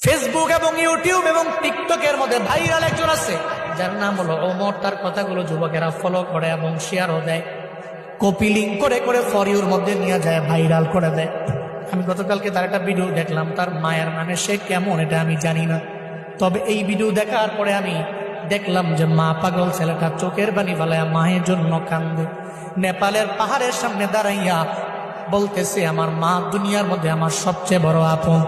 Facebook এবং YouTube এবং টিকটকের মধ্যে ভাইরাল একজন আছে যার নাম হলো ওমর। তার কথাগুলো যুবকেরা ফলো করে এবং শেয়ারও দেয়, কপি লিঙ্ক করে করে ফর ইউর মধ্যে নিয়ে যায়, ভাইরাল করে দেয়। আমি গতকালকে তার একটা ভিডিও দেখলাম, তার মায়ের মানে সে কেমন এটা আমি জানি না, তবে এই ভিডিও দেখার পরে আমি দেখলাম যে মা পাগল ছেলেটা চোখের পানি ফেলায় মায়ের জন্য কান্দে। নেপালের পাহাড়ের সামনে দাঁড়াইয়া বলতেছে, আমার মা দুনিয়ার মধ্যে আমার সবচেয়ে বড় আপন।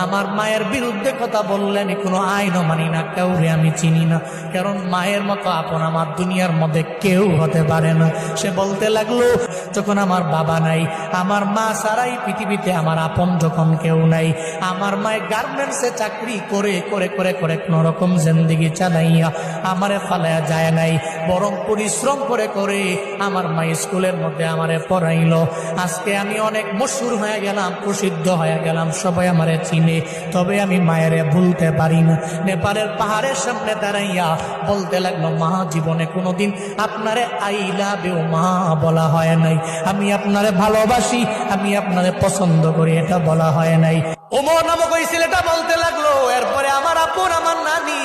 আমার মায়ের বিরুদ্ধে কথা বললে আমি কোনো আইনও মানি না, কাউরে আমি চিনি না, কারণ মায়ের মতো আপন আমার দুনিয়ার মধ্যে কেউ হতে পারে না। সে বলতে লাগলো, যখন আমার বাবা নাই, আমার মা ছাড়াই পৃথিবীতে আমার আপন যখন কেউ নাই, আমার মায়ের গার্মেন্টসে চাকরি করে করে করে করে কোনো রকম জিন্দেগি চালাইয়া আমারে ফালাইয়া যায় নাই, বরং পরিশ্রম করে করে আমার মা স্কুলের মধ্যে আমারে পড়াইলো। আজকে আমি অনেক মশহুর হয়ে গেলাম, প্রসিদ্ধ হয়ে গেলাম, সবাই আমারে চিনে, তবে আমি মায়েরে ভুলতে পারি না। নেপালের পাহাড়ের সামনে দাঁড়াইয়া বলতে লাগলো, মা জীবনে কোনোদিন আপনারে আই লাভ ইউ মা বলা হয় নাই, আমি আপনারে ভালোবাসি, আমি আপনারে পছন্দ করি, এটা বলা হয় নাই। ওমর নামক ওই ছেলেটা বলতে লাগলো, এরপরে আমার আপন আমার নানি,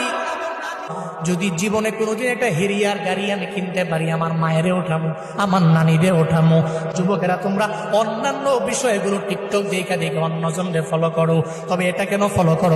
যদি জীবনে কোনোদিন একটা হেরিয়ার গাড়ি আমি কিনতে পারি, আমার মায়েরে ওঠামো, আমার নানিরে ওঠামো। যুবকেরা, তোমরা অন্যান্য বিষয়গুলো টিকটক দেখা দেখে অন্যজনরে ফলো করো, তবে এটা কেন ফলো করো?